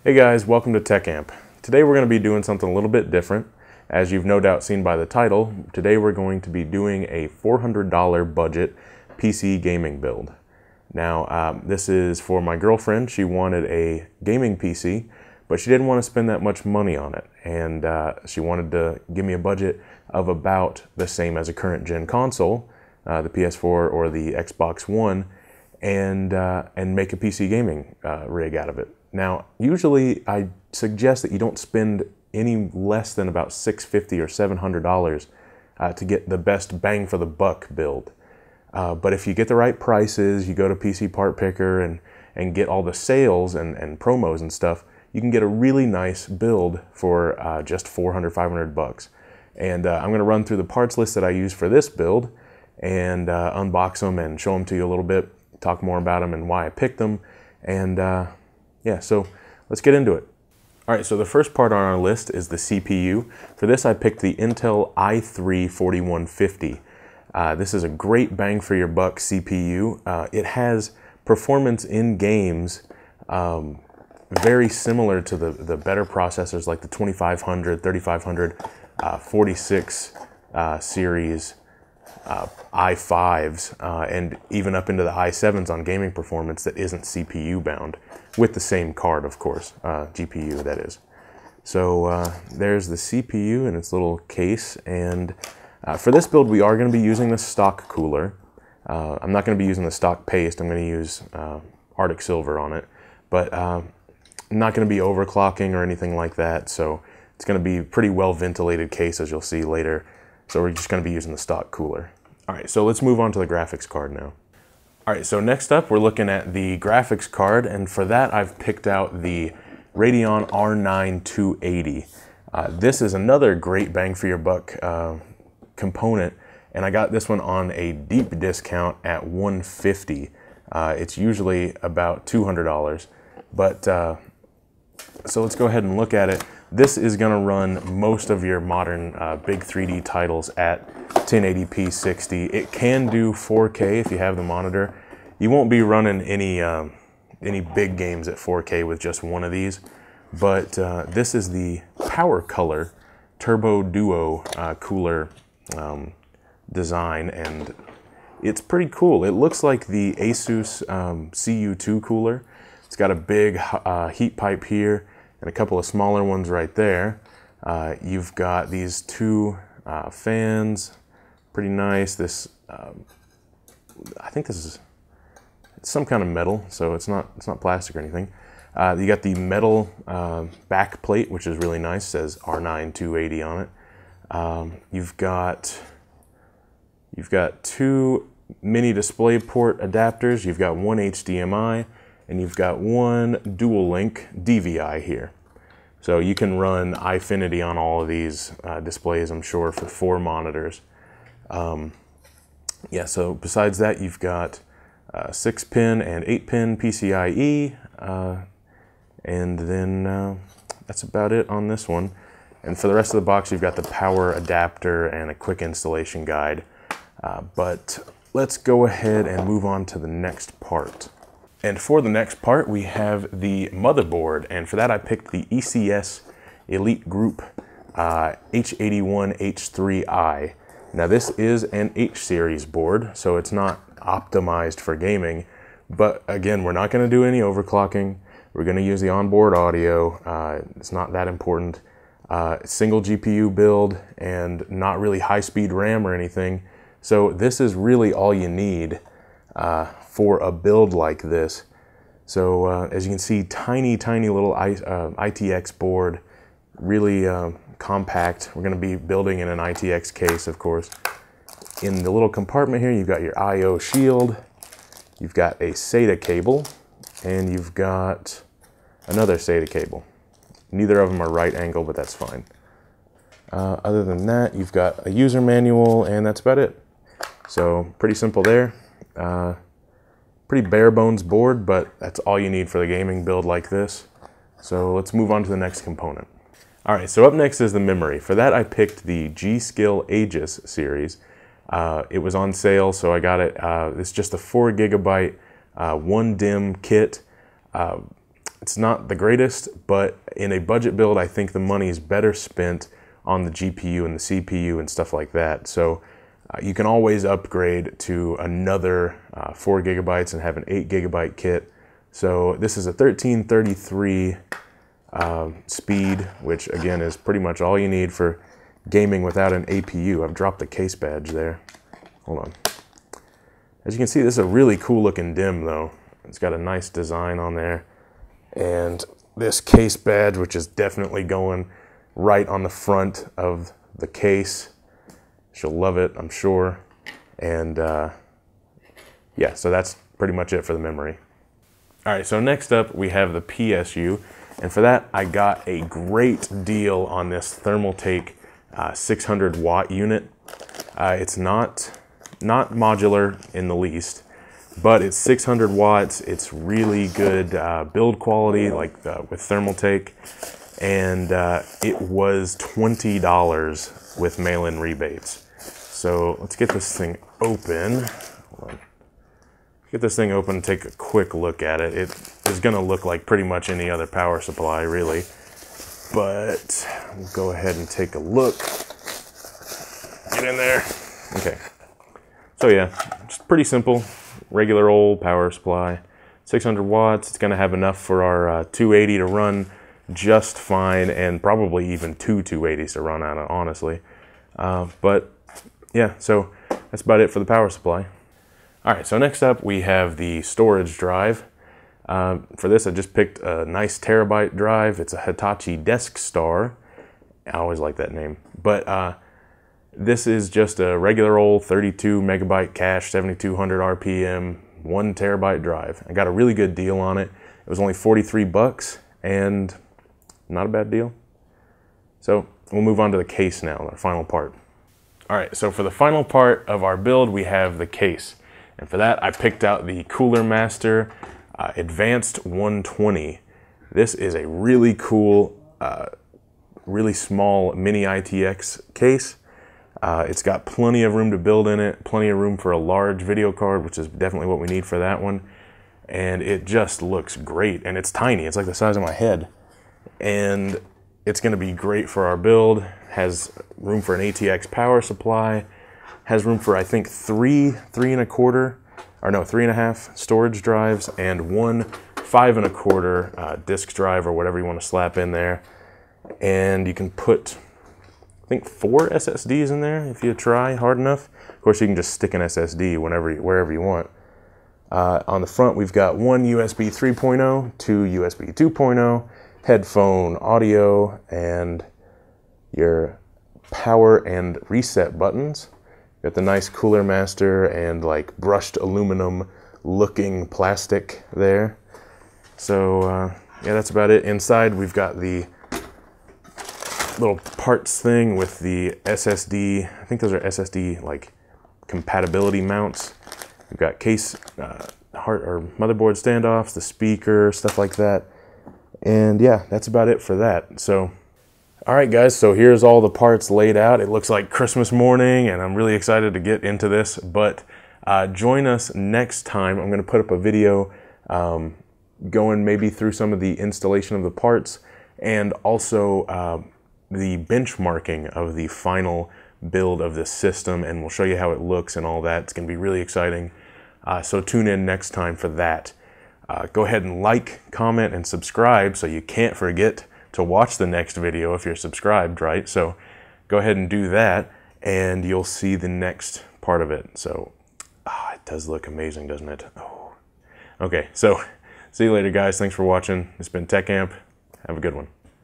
Hey guys, welcome to TechAmp. Today we're going to be doing something a little bit different. As you've no doubt seen by the title, today we're going to be doing a $400 budget PC gaming build. Now, this is for my girlfriend. She wanted a gaming PC, but she didn't want to spend that much money on it. And she wanted to give me a budget of about the same as a current gen console, the PS4 or the Xbox One, and make a PC gaming rig out of it. Now, usually I suggest that you don't spend any less than about $650 or $700 to get the best bang for the buck build. But if you get the right prices, you go to PC Part Picker and get all the sales and promos and stuff, you can get a really nice build for just $400, $500. And I'm going to run through the parts list that I use for this build and unbox them and show them to you a little bit, talk more about them and why I picked them. And yeah, so let's get into it. All right, so the first part on our list is the CPU. For this, I picked the Intel i3-4150. This is a great bang for your buck CPU. It has performance in games very similar to the better processors like the 2500, 3500, 46 series i5s, and even up into the i7s on gaming performance that isn't CPU bound, with the same card, of course, GPU that is. So there's the CPU in its little case, and for this build we are going to be using the stock cooler. I'm not going to be using the stock paste. I'm going to use Arctic Silver on it, but I'm not going to be overclocking or anything like that, so it's going to be a pretty well ventilated case, as you'll see later. So we're just going to be using the stock cooler. All right, so let's move on to the graphics card now. All right, so next up we're looking at the graphics card, and for that I've picked out the Radeon R9 280. This is another great bang for your buck component, and I got this one on a deep discount at $150. It's usually about $200, but so let's go ahead and look at it. This is going to run most of your modern big 3D titles at 1080p 60. It can do 4K if you have the monitor. You won't be running any big games at 4K with just one of these, but this is the Power Color Turbo Duo cooler design, and it's pretty cool. It looks like the Asus CU2 cooler. It's got a big heat pipe here and a couple of smaller ones right there. You've got these two fans, pretty nice. This, I think this is some kind of metal, so it's not plastic or anything. You got the metal back plate, which is really nice. It says R9 280 on it. You've got two mini display port adapters. You've got one HDMI. And you've got one dual link DVI here. So you can run iFinity on all of these displays, I'm sure, for 4 monitors. Yeah, so besides that, you've got 6-pin and 8-pin PCIe, and then that's about it on this one. And for the rest of the box, you've got the power adapter and a quick installation guide. But let's go ahead and move on to the next part. And for the next part, we have the motherboard, and for that I picked the ECS Elite Group H81H3i. Now this is an H-series board, so it's not optimized for gaming, but again, we're not going to do any overclocking. We're going to use the onboard audio. It's not that important. Single GPU build and not really high-speed RAM or anything, so this is really all you need for a build like this. So as you can see, tiny little ITX board, really compact. We're going to be building in an ITX case, of course. In the little compartment here, you've got your I/O shield, you've got a SATA cable, and you've got another SATA cable. Neither of them are right angle, but that's fine. Other than that, you've got a user manual, and that's about it. So pretty simple there. Pretty bare bones board, but that's all you need for the gaming build like this. So let's move on to the next component. All right, so up next is the memory. For that, I picked the G.Skill Aegis series. It was on sale, so I got it. It's just a 4 GB 1 DIMM kit. it's not the greatest, but in a budget build, I think the money is better spent on the GPU and the CPU and stuff like that. So you can always upgrade to another 4 gigabytes and have an 8 gigabyte kit. So this is a 1333 speed, which again is pretty much all you need for gaming without an APU. I've dropped the case badge there. Hold on. As you can see, this is a really cool looking DIMM though. It's got a nice design on there. And this case badge, which is definitely going right on the front of the case. She'll love it, I'm sure. And yeah, so that's pretty much it for the memory. All right, so next up we have the PSU. And for that, I got a great deal on this Thermaltake 600 watt unit. It's not modular in the least, but it's 600 watts. It's really good build quality, like with Thermaltake. And it was $20 with mail-in rebates. So let's get this thing open. Hold on. Get this thing open and take a quick look at it. It is gonna look like pretty much any other power supply, really. But we'll go ahead and take a look. Get in there. Okay. So yeah, just pretty simple, regular old power supply. 600 watts, it's gonna have enough for our 280 to run just fine, and probably even two 280s to run out of, honestly. But yeah, so that's about it for the power supply. All right, so next up we have the storage drive. For this, I just picked a nice terabyte drive. It's a Hitachi Desk Star. I always like that name. But this is just a regular old 32 megabyte cache, 7200 RPM, 1 terabyte drive. I got a really good deal on it. It was only 43 bucks, and not a bad deal. So we'll move on to the case now, our final part. All right, so for the final part of our build, we have the case. And for that, I picked out the Cooler Master Advanced 120. This is a really cool, really small mini ITX case. It's got plenty of room to build in it, plenty of room for a large video card, which is definitely what we need for that one. And it just looks great, and it's tiny. It's like the size of my head. And it's gonna be great for our build. Has room for an ATX power supply. Has room for, I think, 3.25 storage drives, and 1 5.25 disk drive, or whatever you want to slap in there. And you can put, I think, 4 SSDs in there if you try hard enough. Of course, you can just stick an SSD wherever you want. On the front, we've got 1 USB 3.0, 2 USB 2.0, headphone, audio, and your power and reset buttons. Got the nice Cooler Master and like brushed aluminum looking plastic there. So yeah, that's about it. Inside we've got the little parts thing with the SSD. I think those are SSD like compatibility mounts. We've got case, motherboard standoffs, the speaker, stuff like that. And yeah, that's about it for that. So all right, guys, so here's all the parts laid out. It looks like Christmas morning, and I'm really excited to get into this, but join us next time. I'm gonna put up a video going maybe through some of the installation of the parts, and also the benchmarking of the final build of this system, and we'll show you how it looks and all that. It's gonna be really exciting. So tune in next time for that. Go ahead and like, comment, and subscribe so you can't forget to watch the next video if you're subscribed, right? So go ahead and do that, and you'll see the next part of it. So it does look amazing, doesn't it? Oh. Okay, so see you later, guys. Thanks for watching. It's been TechAmp. Have a good one.